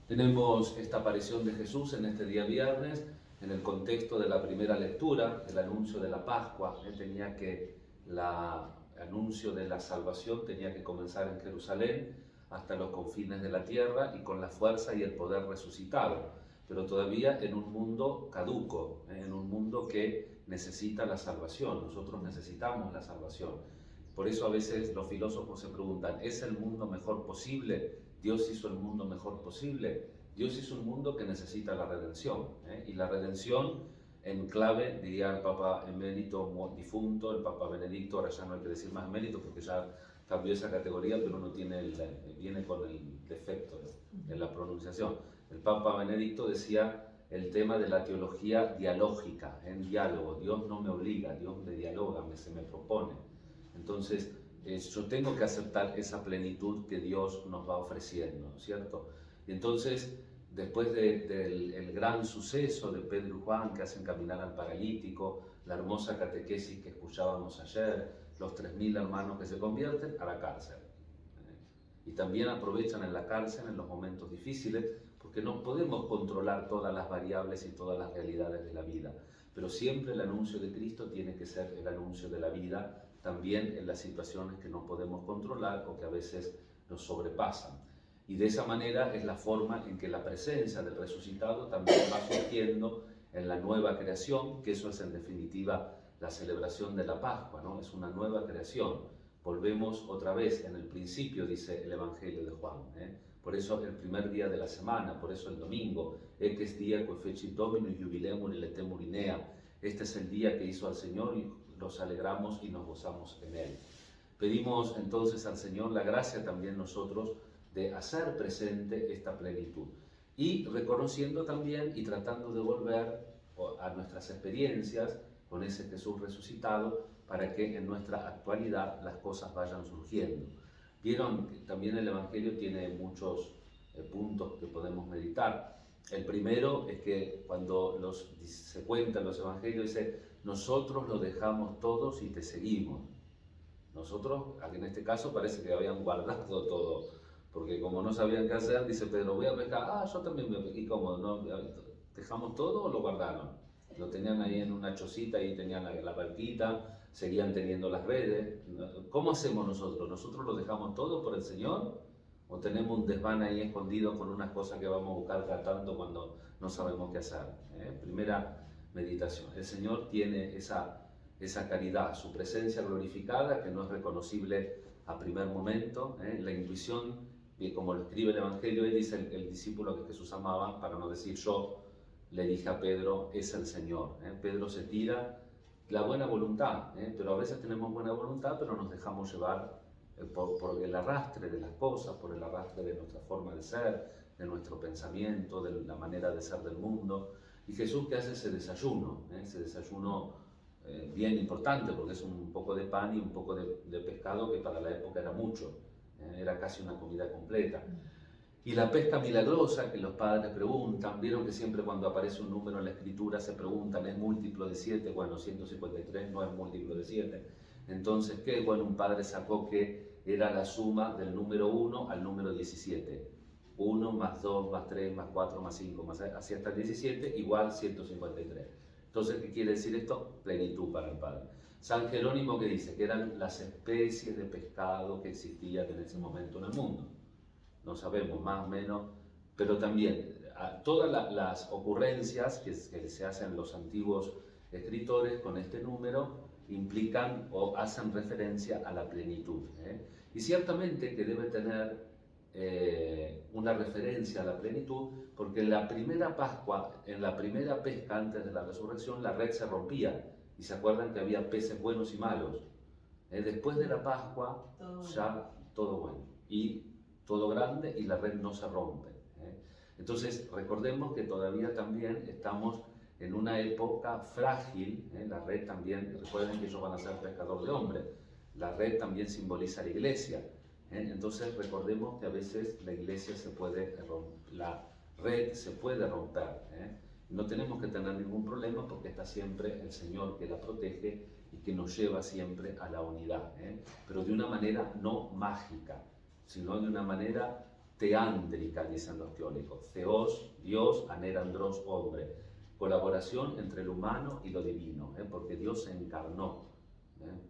Tenemos esta aparición de Jesús en este día viernes, en el contexto de la primera lectura, el anuncio de la Pascua. El anuncio de la salvación tenía que comenzar en Jerusalén hasta los confines de la tierra y con la fuerza y el poder resucitado, pero todavía en un mundo caduco, en un mundo que necesita la salvación. Nosotros necesitamos la salvación. Por eso a veces los filósofos se preguntan, ¿es el mundo mejor posible? ¿Dios hizo el mundo mejor posible? Dios hizo un mundo que necesita la redención, y la redención en clave, diría el Papa emérito difunto, el Papa Benedicto, ahora ya no hay que decir más emérito porque ya cambió esa categoría, pero uno viene con el defecto en la pronunciación. El Papa Benedicto decía el tema de la teología dialógica, en diálogo. Dios no me obliga, Dios me dialoga, se me propone. Entonces, yo tengo que aceptar esa plenitud que Dios nos va ofreciendo, ¿cierto? Y entonces, después del gran suceso de Pedro y Juan que hacen caminar al paralítico, la hermosa catequesis que escuchábamos ayer, los 3.000 hermanos que se convierten, a la cárcel. Y también aprovechan en la cárcel en los momentos difíciles, porque no podemos controlar todas las variables y todas las realidades de la vida, pero siempre el anuncio de Cristo tiene que ser el anuncio de la vida, también en las situaciones que no podemos controlar o que a veces nos sobrepasan. Y de esa manera es la forma en que la presencia del resucitado también va surgiendo en la nueva creación, que eso es en definitiva la celebración de la Pascua, ¿no? Es una nueva creación. Volvemos otra vez en el principio, dice el Evangelio de Juan. Por eso el primer día de la semana, por eso el domingo, que es día que fecit Dominus jubileum iletemur inea. Este es el día que hizo al Señor y nos alegramos y nos gozamos en Él. Pedimos entonces al Señor la gracia también nosotros de hacer presente esta plenitud y reconociendo también y tratando de volver a nuestras experiencias con ese Jesús resucitado para que en nuestra actualidad las cosas vayan surgiendo. Vieron que también el Evangelio tiene muchos puntos que podemos meditar. El primero es que cuando se cuentan los Evangelios dice, nosotros lo dejamos todos y te seguimos. Nosotros, aquí en este caso parece que habían guardado todo, porque como no sabían qué hacer, dice Pedro, voy a pescar, yo también me pescar. ¿Y cómo? ¿No? ¿Dejamos todo o lo guardaron? Lo tenían ahí en una chocita, ahí tenían la barquita, seguían teniendo las redes. ¿Cómo hacemos nosotros? ¿Nosotros lo dejamos todo por el Señor? ¿O tenemos un desván ahí escondido con unas cosas que vamos a buscar cada tanto cuando no sabemos qué hacer? Primera meditación. El Señor tiene esa caridad, su presencia glorificada que no es reconocible a primer momento, la intuición, como lo escribe el Evangelio, él dice el discípulo que Jesús amaba, para no decir yo, le dije a Pedro, es el Señor. Pedro se tira la buena voluntad, pero a veces tenemos buena voluntad, pero nos dejamos llevar por el arrastre de las cosas, por el arrastre de nuestra forma de ser, de nuestro pensamiento, de la manera de ser del mundo. Y Jesús que hace ese desayuno bien importante, porque es un poco de pan y un poco de pescado, que para la época era mucho, era casi una comida completa. Y la pesca milagrosa que los padres preguntan, vieron que siempre cuando aparece un número en la escritura se preguntan, ¿es múltiplo de 7? Bueno, 153 no es múltiplo de 7. Entonces, ¿qué? Bueno, un padre sacó que era la suma del número 1 al número 17. 1 más 2 más 3 más 4 más 5 más así hasta el 17 igual 153. Entonces, ¿qué quiere decir esto? Plenitud para el Padre. San Jerónimo que dice que eran las especies de pescado que existían en ese momento en el mundo. No sabemos, más o menos, pero también todas las ocurrencias que se hacen los antiguos escritores con este número implican o hacen referencia a la plenitud. Y ciertamente que debe tener una referencia a la plenitud, porque en la primera Pascua, en la primera pesca antes de la resurrección, la red se rompía, y se acuerdan que había peces buenos y malos. Después de la Pascua, ya todo bueno, y todo grande, y la red no se rompe. Entonces, recordemos que todavía también estamos en una época frágil, la red también, recuerden que ellos van a ser pescadores de hombres, la red también simboliza la iglesia. Entonces recordemos que a veces la iglesia la red se puede romper. No tenemos que tener ningún problema porque está siempre el Señor que la protege y que nos lleva siempre a la unidad, pero de una manera no mágica, sino de una manera teándrica, dicen los teólogos. Theos, Dios, anerandros, hombre. Colaboración entre el humano y lo divino, porque Dios se encarnó.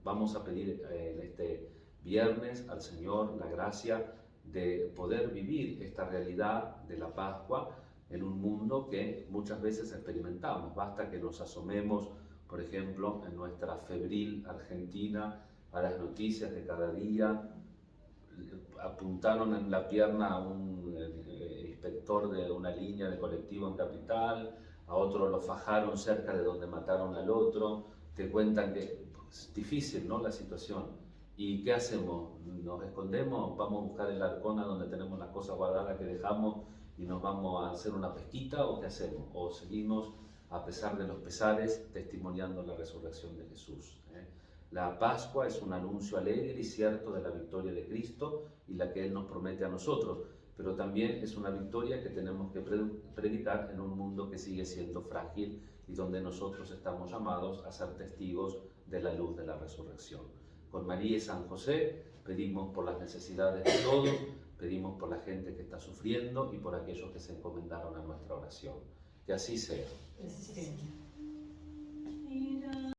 Vamos a pedir en este viernes al Señor la gracia de poder vivir esta realidad de la Pascua en un mundo que muchas veces experimentamos. Basta que nos asomemos, por ejemplo, en nuestra febril Argentina, a las noticias de cada día. Apuntaron en la pierna a un inspector de una línea de colectivo en Capital, a otro lo fajaron cerca de donde mataron al otro. Te cuentan que es difícil, ¿no?, la situación. ¿Y qué hacemos? ¿Nos escondemos? ¿Vamos a buscar el arcona donde tenemos las cosas guardadas que dejamos y nos vamos a hacer una pesquita? ¿O qué hacemos? ¿O seguimos, a pesar de los pesares, testimoniando la resurrección de Jesús? La Pascua es un anuncio alegre y cierto de la victoria de Cristo y la que Él nos promete a nosotros, pero también es una victoria que tenemos que predicar en un mundo que sigue siendo frágil y donde nosotros estamos llamados a ser testigos de la luz de la resurrección. Con María y San José pedimos por las necesidades de todos, pedimos por la gente que está sufriendo y por aquellos que se encomendaron a nuestra oración. Que así sea. Sí.